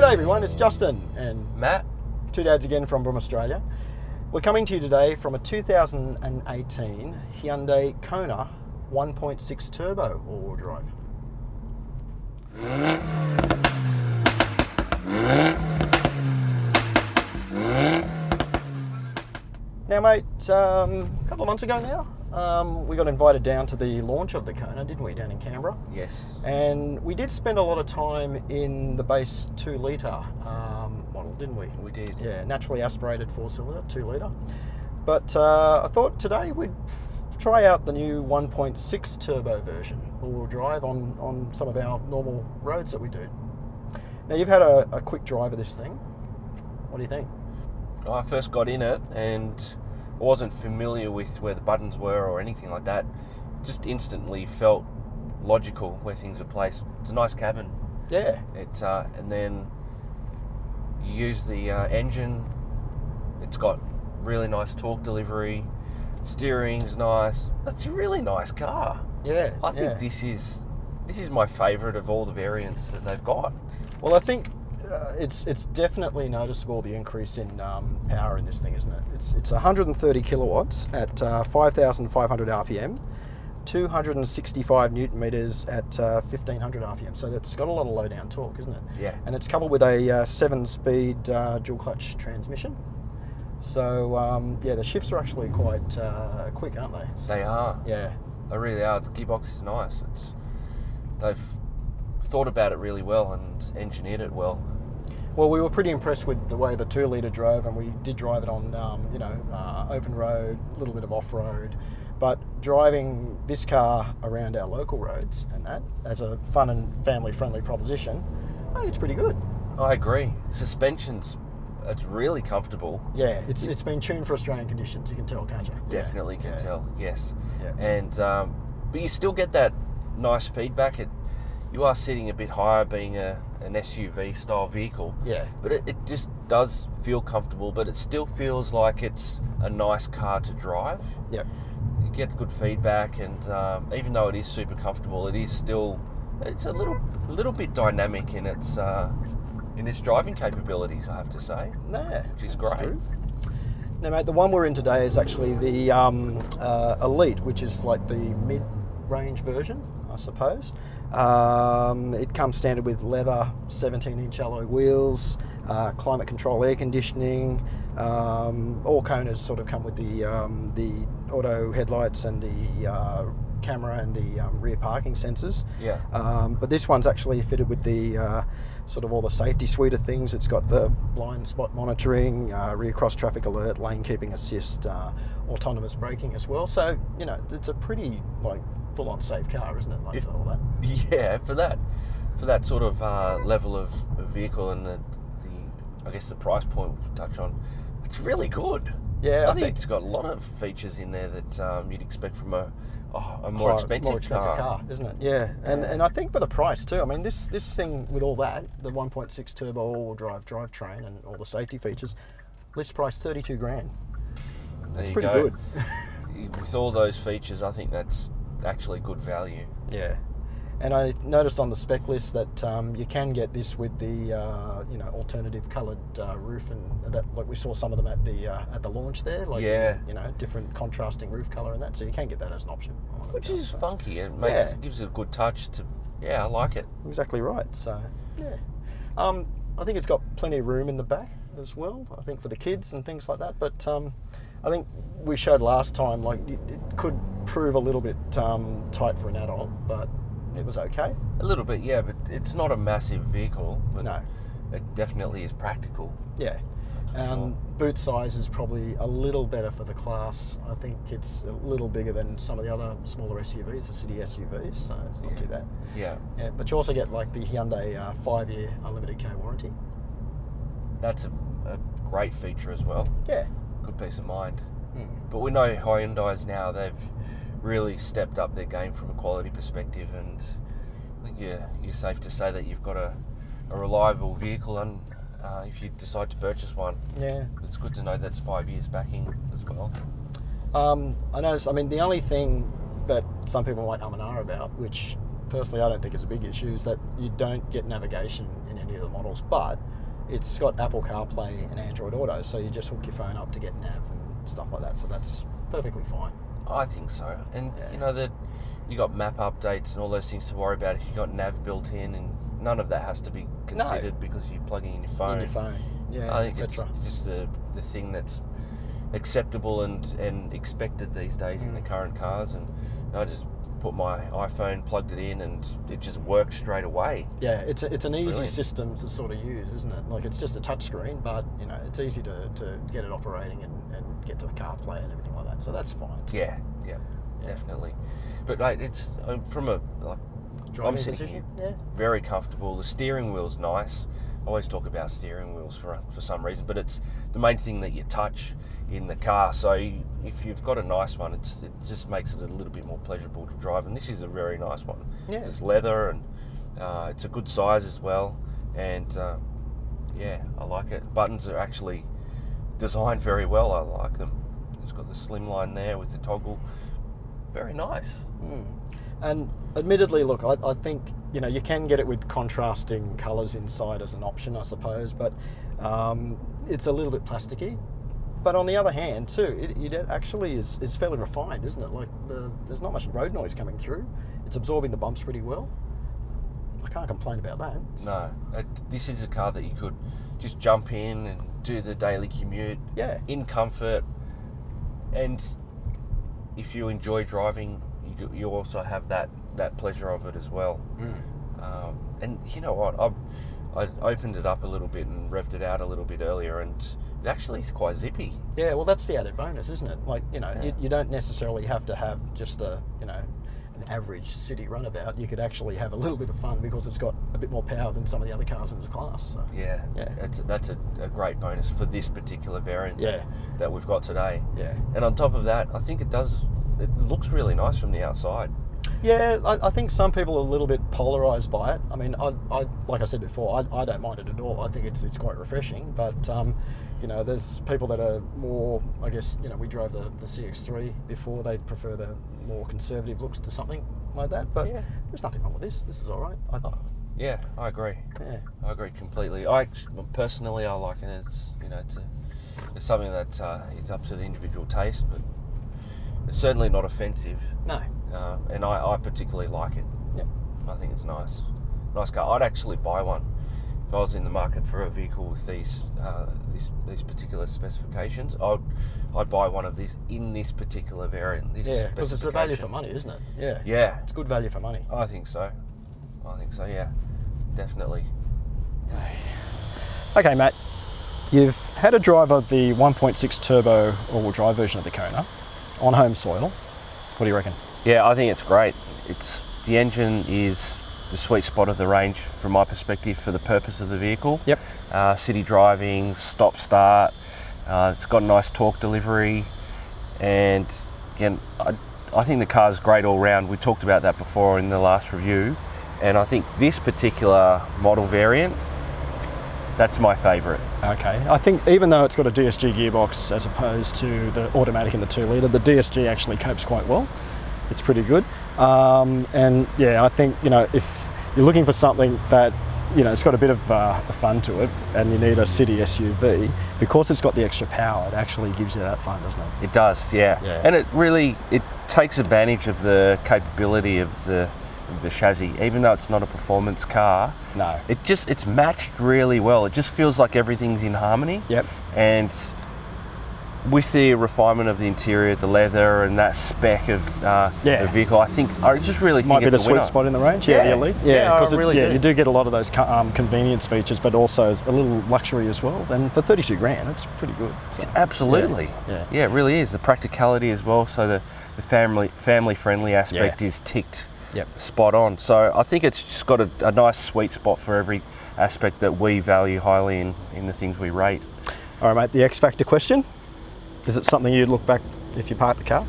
G'day everyone, it's Justin and Matt. two dads again from Australia. We're coming to you today from a 2018 Hyundai Kona 1.6 turbo all-wheel drive. Now mate, a couple of months ago now, we got invited down to the launch of the Kona, didn't we, down in Canberra? Yes. And we did spend a lot of time in the base 2 litre model, didn't we? We did. Yeah, naturally aspirated 4-cylinder, 2 litre. But I thought today we'd try out the new 1.6 turbo version, all-wheel drive on some of our normal roads that we do. Now you've had a quick drive of this thing. What do you think? I first got in it and wasn't familiar with where the buttons were or anything like that. Just instantly felt logical where things are placed. It's a nice cabin. Yeah. And then you use the engine. It's got really nice torque delivery. Steering's nice. It's a really nice car. Yeah. I think this is my favourite of all the variants that they've got. Well, I think it's definitely noticeable, the increase in power in this thing, isn't it? It's 130 kilowatts at 5,500 RPM, 265 newton meters at 1,500 RPM. So that's got a lot of low down torque, isn't it? Yeah. And it's coupled with a 7-speed dual clutch transmission. So yeah, the shifts are actually quite quick, aren't they? So, They are. Yeah. They really are. The gearbox is nice. They've thought about it really well and engineered it well. Well, we were pretty impressed with the way the 2 litre drove, and we did drive it on, open road, a little bit of off-road. But driving this car around our local roads and that, as a fun and family-friendly proposition, I think it's pretty good. I agree. Suspension's, it's really comfortable. Yeah, it's been tuned for Australian conditions, you can tell, can't you? Definitely can tell, yes. Yeah. And but you still get that nice feedback. You are sitting a bit higher, being an SUV style vehicle. Yeah. But it just does feel comfortable, but it still feels like it's a nice car to drive. Yeah. You get good feedback, and even though it is super comfortable, it's a little bit dynamic in its driving capabilities, I have to say. Yeah, which is great. True. Now, mate, the one we're in today is actually the Elite, which is like the mid-range version, I suppose. It comes standard with leather 17-inch alloy wheels, climate control air conditioning. All Konas sort of come with the auto headlights and the camera and the rear parking sensors. Yeah. But this one's actually fitted with the sort of all the safety suite of things. It's got the blind spot monitoring, rear cross traffic alert, lane keeping assist, autonomous braking as well. So, it's a pretty full-on safe car, isn't it, for all that? Yeah, for that sort of level of vehicle and I guess the price point we'll touch on, it's really good. Yeah, I think it's got a lot of features in there that you'd expect from a more expensive car, isn't it? Yeah, and I think for the price too. I mean, this thing with all that, the 1.6 turbo all-wheel drive drivetrain and all the safety features, list price 32 grand. That's pretty good. With all those features, I think that's actually good value. Yeah, and I noticed on the spec list that you can get this with the alternative coloured roof, and that, like we saw some of them at the launch there, different contrasting roof colour and that. So you can get that as an option, which is funky. It gives it a good touch. I like it. Exactly right. So yeah, I think it's got plenty of room in the back as well. I think for the kids and things like that. But I think we showed last time it could prove a little bit tight for an adult, but it was okay. A little bit, yeah, but it's not a massive vehicle. But no. It definitely is practical. Yeah. Sure. Boot size is probably a little better for the class. I think it's a little bigger than some of the other smaller SUVs, the city SUVs, so it's not too bad. Yeah. But you also get the Hyundai 5-year unlimited K warranty. That's a great feature as well. Yeah. Good peace of mind. But we know Hyundai's now, they've really stepped up their game from a quality perspective, and I think you're safe to say that you've got a reliable vehicle, and if you decide to purchase one, it's good to know that's 5 years backing as well. I noticed, the only thing that some people might and ah about, which personally I don't think is a big issue, is that you don't get navigation in any of the models, but it's got Apple CarPlay and Android Auto, so you just hook your phone up to get nav and stuff like that, so that's perfectly fine. I think so. And you know that you got map updates and all those things to worry about if you got nav built in, and none of that has to be considered because you're plugging in your phone. Yeah, I think it's just the thing that's acceptable and expected these days in the current cars. And I just put my iPhone, plugged it in, and it just works straight away. Yeah, it's an easy Brilliant. system to sort of use, isn't it? Like, it's just a touch screen, but you know, it's easy to get it operating and get to CarPlay and everything like that. So that's fine. Yeah, definitely. But like, it's from a Driving I'm sitting position? here very comfortable. The steering wheel's nice. I always talk about steering wheels for some reason, but it's the main thing that you touch in the car. So if you've got a nice one, it just makes it a little bit more pleasurable to drive. And this is a very nice one. Yeah. It's leather, and it's a good size as well. And yeah, I like it. Buttons are actually designed very well. I like them. It's got the slim line there with the toggle. Very nice. And admittedly, look, I think, you know, you can get it with contrasting colours inside as an option, I suppose, but it's a little bit plasticky. But on the other hand, too, it actually is fairly refined, isn't it? Like, there's not much road noise coming through. It's absorbing the bumps pretty well. I can't complain about that. No, this is a car that you could just jump in and do the daily commute in comfort. And if you enjoy driving, you also have that pleasure of it as well. And you know what? I opened it up a little bit and revved it out a little bit earlier, and it actually is quite zippy. Yeah, well, that's the added bonus, isn't it? Like, you know, you don't necessarily have to have just an average city runabout. You could actually have a little bit of fun because it's got a bit more power than some of the other cars in the class. So. Yeah. That's a great bonus for this particular variant that we've got today. Yeah. And on top of that, I think it looks really nice from the outside. Yeah, I think some people are a little bit polarised by it. I mean, I like I said before, I don't mind it at all. I think it's quite refreshing, but you know, there's people that are more, I guess, you know, we drove the CX-3 before. They prefer the more conservative looks to something like that, but there's nothing wrong with this. This is all right. Yeah, I agree. Yeah, I agree completely. Personally, I like it. It's, you know, it's something that is up to the individual taste, but it's certainly not offensive. No. And I particularly like it. Yeah. I think it's nice. Nice car. I'd actually buy one if I was in the market for a vehicle with these particular specifications. I'd buy one of these in this particular variant. Yeah, because it's a value for money, isn't it? Yeah. Yeah. It's good value for money. I think so. Yeah. Definitely. Okay, Matt. You've had a drive of the 1.6 turbo all-wheel drive version of the Kona on home soil. What do you reckon? Yeah, I think it's great. The engine is the sweet spot of the range from my perspective for the purpose of the vehicle. Yep. City driving, stop start. It's got a nice torque delivery, and again, I think the car's great all round. We talked about that before in the last review, and I think this particular model variant, that's my favourite. Okay, I think even though it's got a DSG gearbox as opposed to the automatic in the 2 litre, the DSG actually copes quite well. It's pretty good. And yeah, I think, you know, if you're looking for something that, you know, it's got a bit of fun to it, and you need a city SUV, because it's got the extra power, it actually gives you that fun, doesn't it? It does, yeah. And it takes advantage of the capability of the chassis, even though it's not a performance car. No. It's matched really well. It just feels like everything's in harmony. Yep. And with the refinement of the interior, the leather, and that spec of the vehicle, I just really think might be it's the a winner. sweet spot in the range. The Elite. I really do. You do get a lot of those convenience features, but also a little luxury as well. And for 32 grand, it's pretty good. So. Absolutely. Yeah, it really is. The practicality as well. So the family friendly aspect is ticked. Yep. Spot on. So I think it's just got a nice sweet spot for every aspect that we value highly in the things we rate. All right, mate, the X Factor question. Is it something you'd look back if you park the car?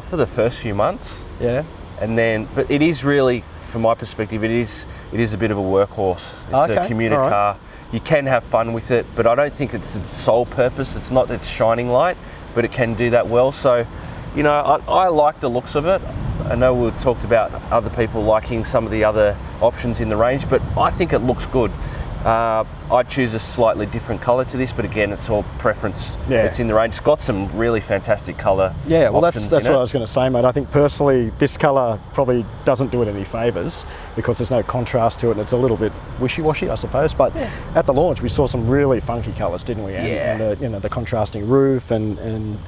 For the first few months. Yeah. And then, but it is really, from my perspective, it is a bit of a workhorse. It's a commuter car. You can have fun with it, but I don't think it's its sole purpose. It's not its shining light, but it can do that well. So You know, I like the looks of it. I know we talked about other people liking some of the other options in the range, but I think it looks good. I'd choose a slightly different colour to this, but again, it's all preference. Yeah. It's in the range. It's got some really fantastic colour. Yeah, well, that's options what in it. I was going to say, mate. I think personally, this colour probably doesn't do it any favours because there's no contrast to it, and it's a little bit wishy-washy, I suppose. But at the launch, we saw some really funky colours, didn't we? And the contrasting roof and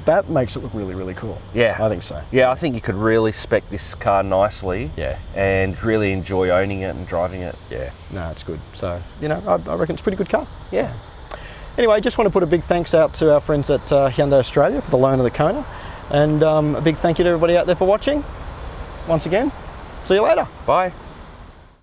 that makes it look really, really cool. Yeah. I think so. Yeah, I think you could really spec this car nicely. Yeah. And really enjoy owning it and driving it. Yeah. No, it's good. So, you know, I reckon it's a pretty good car. Yeah. Anyway, just want to put a big thanks out to our friends at Hyundai Australia for the loan of the Kona. And a big thank you to everybody out there for watching. Once again, see you later. Bye.